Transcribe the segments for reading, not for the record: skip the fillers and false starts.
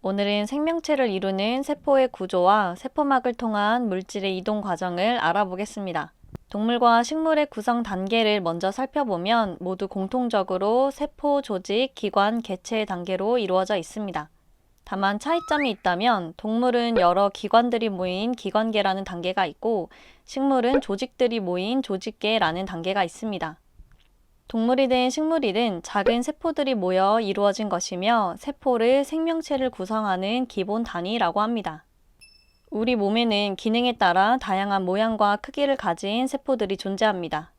오늘은 생명체를 이루는 세포의 구조와 세포막을 통한 물질의 이동 과정을 알아보겠습니다. 동물과 식물의 구성 단계를 먼저 살펴보면 모두 공통적으로 세포, 조직, 기관, 개체의 단계로 이루어져 있습니다. 다만 차이점이 있다면 동물은 여러 기관들이 모인 기관계라는 단계가 있고 식물은 조직들이 모인 조직계라는 단계가 있습니다. 동물이든 식물이든 작은 세포들이 모여 이루어진 것이며 세포를 생명체를 구성하는 기본 단위라고 합니다. 우리 몸에는 기능에 따라 다양한 모양과 크기를 가진 세포들이 존재합니다.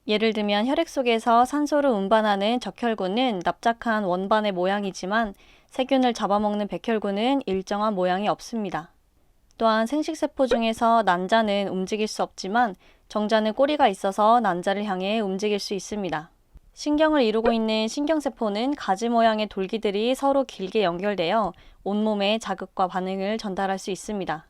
예를 들면 혈액 속에서 산소를 운반하는 적혈구는 납작한 원반의 모양이지만 세균을 잡아먹는 백혈구는 일정한 모양이 없습니다. 또한 생식세포 중에서 난자는 움직일 수 없지만 정자는 꼬리가 있어서 난자를 향해 움직일 수 있습니다. 신경을 이루고 있는 신경세포는 가지 모양의 돌기들이 서로 길게 연결되어 온몸에 자극과 반응을 전달할 수 있습니다.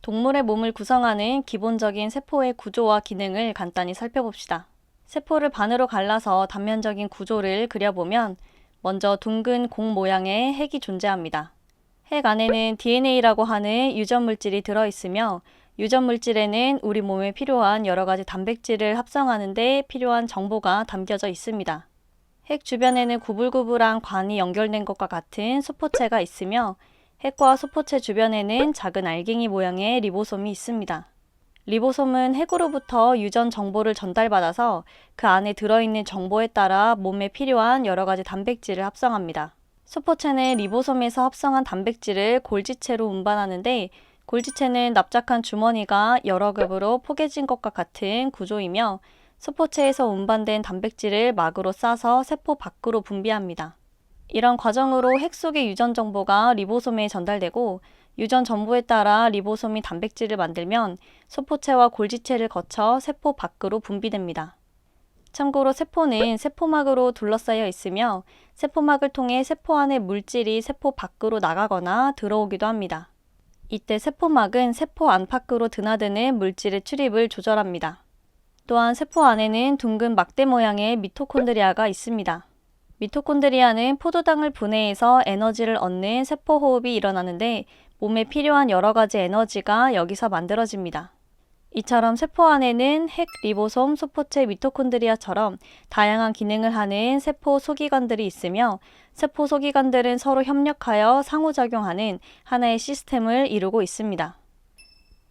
동물의 몸을 구성하는 기본적인 세포의 구조와 기능을 간단히 살펴봅시다. 세포를 반으로 갈라서 단면적인 구조를 그려보면 먼저 둥근 공 모양의 핵이 존재합니다. 핵 안에는 DNA라고 하는 유전물질이 들어있으며 유전물질에는 우리 몸에 필요한 여러 가지 단백질을 합성하는 데 필요한 정보가 담겨져 있습니다. 핵 주변에는 구불구불한 관이 연결된 것과 같은 수포체가 있으며 핵과 수포체 주변에는 작은 알갱이 모양의 리보솜이 있습니다. 리보솜은 핵으로부터 유전 정보를 전달받아서 그 안에 들어있는 정보에 따라 몸에 필요한 여러 가지 단백질을 합성합니다. 수포체는 리보솜에서 합성한 단백질을 골지체로 운반하는데 골지체는 납작한 주머니가 여러 겹으로 포개진 것과 같은 구조이며 수포체에서 운반된 단백질을 막으로 싸서 세포 밖으로 분비합니다. 이런 과정으로 핵 속의 유전 정보가 리보솜에 전달되고 유전 정보에 따라 리보솜이 단백질을 만들면 수포체와 골지체를 거쳐 세포 밖으로 분비됩니다. 참고로 세포는 세포막으로 둘러싸여 있으며 세포막을 통해 세포 안의 물질이 세포 밖으로 나가거나 들어오기도 합니다. 이때 세포막은 세포 안팎으로 드나드는 물질의 출입을 조절합니다. 또한 세포 안에는 둥근 막대 모양의 미토콘드리아가 있습니다. 미토콘드리아는 포도당을 분해해서 에너지를 얻는 세포 호흡이 일어나는데 몸에 필요한 여러 가지 에너지가 여기서 만들어집니다. 이처럼 세포 안에는 핵, 리보솜, 수포체, 미토콘드리아처럼 다양한 기능을 하는 세포 소기관들이 있으며 세포 소기관들은 서로 협력하여 상호작용하는 하나의 시스템을 이루고 있습니다.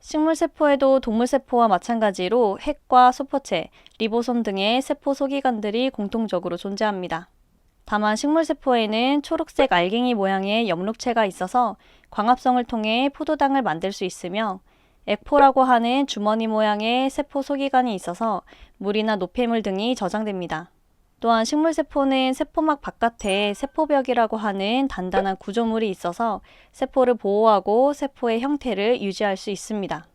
식물세포에도 동물세포와 마찬가지로 핵과 수포체, 리보솜 등의 세포 소기관들이 공통적으로 존재합니다. 다만 식물세포에는 초록색 알갱이 모양의 엽록체가 있어서 광합성을 통해 포도당을 만들 수 있으며 액포라고 하는 주머니 모양의 세포 소기관이 있어서 물이나 노폐물 등이 저장됩니다. 또한 식물세포는 세포막 바깥에 세포벽이라고 하는 단단한 구조물이 있어서 세포를 보호하고 세포의 형태를 유지할 수 있습니다.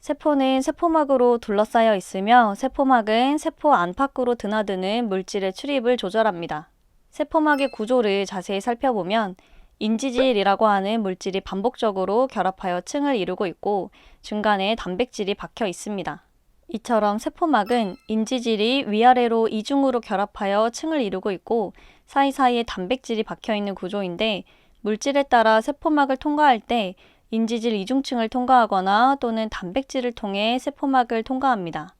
세포는 세포막으로 둘러싸여 있으며 세포막은 세포 안팎으로 드나드는 물질의 출입을 조절합니다. 세포막의 구조를 자세히 살펴보면 인지질이라고 하는 물질이 반복적으로 결합하여 층을 이루고 있고 중간에 단백질이 박혀 있습니다. 이처럼 세포막은 인지질이 위아래로 이중으로 결합하여 층을 이루고 있고 사이사이에 단백질이 박혀 있는 구조인데 물질에 따라 세포막을 통과할 때 인지질 이중층을 통과하거나 또는 단백질을 통해 세포막을 통과합니다.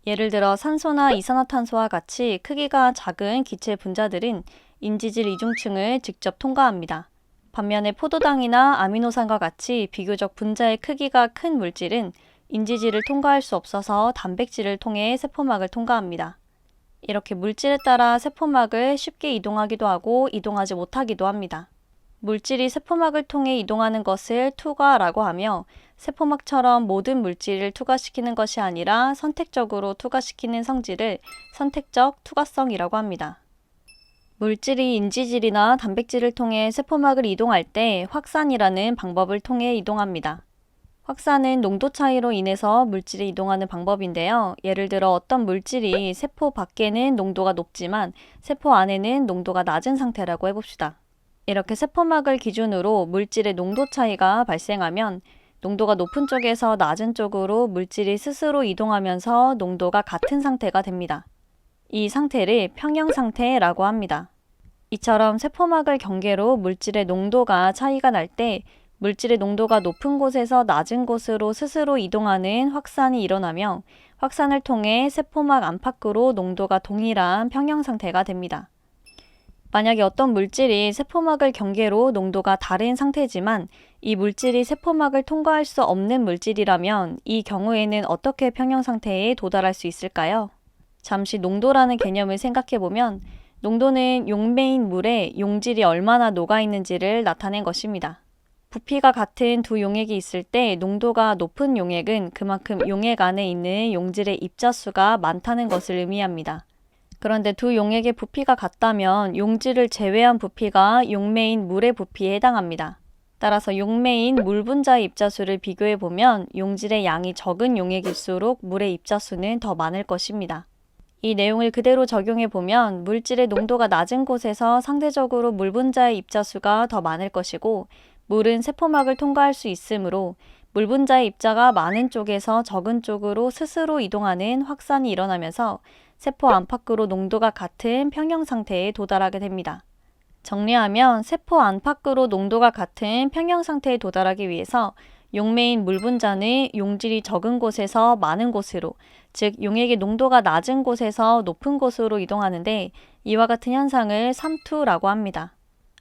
예를 들어 산소나 이산화탄소와 같이 크기가 작은 기체 분자들은 인지질 이중층을 직접 통과합니다. 반면에 포도당이나 아미노산과 같이 비교적 분자의 크기가 큰 물질은 인지질을 통과할 수 없어서 단백질을 통해 세포막을 통과합니다. 이렇게 물질에 따라 세포막을 쉽게 이동하기도 하고 이동하지 못하기도 합니다. 물질이 세포막을 통해 이동하는 것을 투과라고 하며 세포막처럼 모든 물질을 투과시키는 것이 아니라 선택적으로 투과시키는 성질을 선택적 투과성이라고 합니다. 물질이 인지질이나 단백질을 통해 세포막을 이동할 때 확산이라는 방법을 통해 이동합니다. 확산은 농도 차이로 인해서 물질이 이동하는 방법인데요. 예를 들어 어떤 물질이 세포 밖에는 농도가 높지만 세포 안에는 농도가 낮은 상태라고 해봅시다. 이렇게 세포막을 기준으로 물질의 농도 차이가 발생하면 농도가 높은 쪽에서 낮은 쪽으로 물질이 스스로 이동하면서 농도가 같은 상태가 됩니다. 이 상태를 평형 상태라고 합니다. 이처럼 세포막을 경계로 물질의 농도가 차이가 날 때 물질의 농도가 높은 곳에서 낮은 곳으로 스스로 이동하는 확산이 일어나며 확산을 통해 세포막 안팎으로 농도가 동일한 평형 상태가 됩니다. 만약에 어떤 물질이 세포막을 경계로 농도가 다른 상태지만 이 물질이 세포막을 통과할 수 없는 물질이라면 이 경우에는 어떻게 평형 상태에 도달할 수 있을까요? 잠시 농도라는 개념을 생각해보면 농도는 용매인 물에 용질이 얼마나 녹아있는지를 나타낸 것입니다. 부피가 같은 두 용액이 있을 때 농도가 높은 용액은 그만큼 용액 안에 있는 용질의 입자수가 많다는 것을 의미합니다. 그런데 두 용액의 부피가 같다면 용질을 제외한 부피가 용매인 물의 부피에 해당합니다. 따라서 용매인 물 분자의 입자수를 비교해보면 용질의 양이 적은 용액일수록 물의 입자수는 더 많을 것입니다. 이 내용을 그대로 적용해보면 물질의 농도가 낮은 곳에서 상대적으로 물 분자의 입자수가 더 많을 것이고 물은 세포막을 통과할 수 있으므로 물 분자의 입자가 많은 쪽에서 적은 쪽으로 스스로 이동하는 확산이 일어나면서 세포 안팎으로 농도가 같은 평형 상태에 도달하게 됩니다. 정리하면 세포 안팎으로 농도가 같은 평형 상태에 도달하기 위해서 용매인 물 분자는 용질이 적은 곳에서 많은 곳으로, 즉 용액의 농도가 낮은 곳에서 높은 곳으로 이동하는데 이와 같은 현상을 삼투라고 합니다.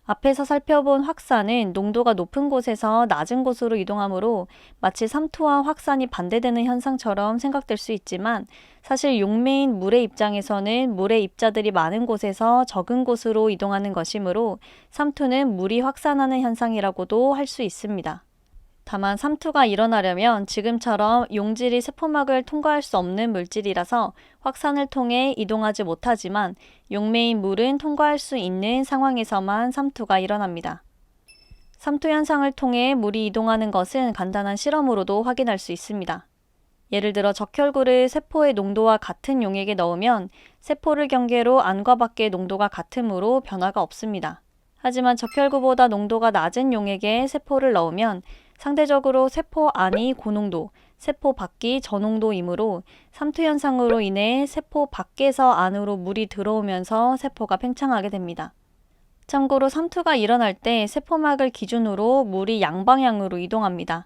앞에서 살펴본 확산은 농도가 높은 곳에서 낮은 곳으로 이동하므로 마치 삼투와 확산이 반대되는 현상처럼 생각될 수 있지만 사실 용매인 물의 입장에서는 물의 입자들이 많은 곳에서 적은 곳으로 이동하는 것이므로 삼투는 물이 확산하는 현상이라고도 할 수 있습니다. 다만 삼투가 일어나려면 지금처럼 용질이 세포막을 통과할 수 없는 물질이라서 확산을 통해 이동하지 못하지만 용매인 물은 통과할 수 있는 상황에서만 삼투가 일어납니다. 삼투 현상을 통해 물이 이동하는 것은 간단한 실험으로도 확인할 수 있습니다. 예를 들어 적혈구를 세포의 농도와 같은 용액에 넣으면 세포를 경계로 안과 밖의 농도가 같으므로 변화가 없습니다. 하지만 적혈구보다 농도가 낮은 용액에 세포를 넣으면 상대적으로 세포 안이 고농도, 세포 밖이 저농도이므로 삼투 현상으로 인해 세포 밖에서 안으로 물이 들어오면서 세포가 팽창하게 됩니다. 참고로 삼투가 일어날 때 세포막을 기준으로 물이 양방향으로 이동합니다.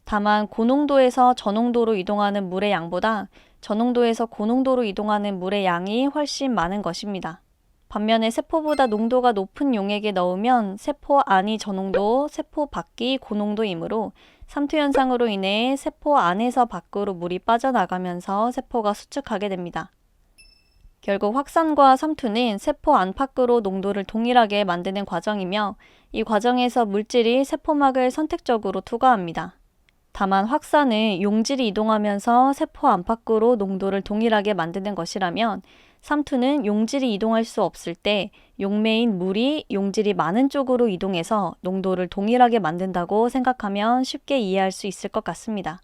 다만 고농도에서 저농도로 이동하는 물의 양보다 저농도에서 고농도로 이동하는 물의 양이 훨씬 많은 것입니다. 반면에 세포보다 농도가 높은 용액에 넣으면 세포 안이 저농도, 세포 밖이 고농도이므로 삼투 현상으로 인해 세포 안에서 밖으로 물이 빠져나가면서 세포가 수축하게 됩니다. 결국 확산과 삼투는 세포 안팎으로 농도를 동일하게 만드는 과정이며 이 과정에서 물질이 세포막을 선택적으로 투과합니다. 다만 확산은 용질이 이동하면서 세포 안팎으로 농도를 동일하게 만드는 것이라면 삼투는 용질이 이동할 수 없을 때 용매인 물이 용질이 많은 쪽으로 이동해서 농도를 동일하게 만든다고 생각하면 쉽게 이해할 수 있을 것 같습니다.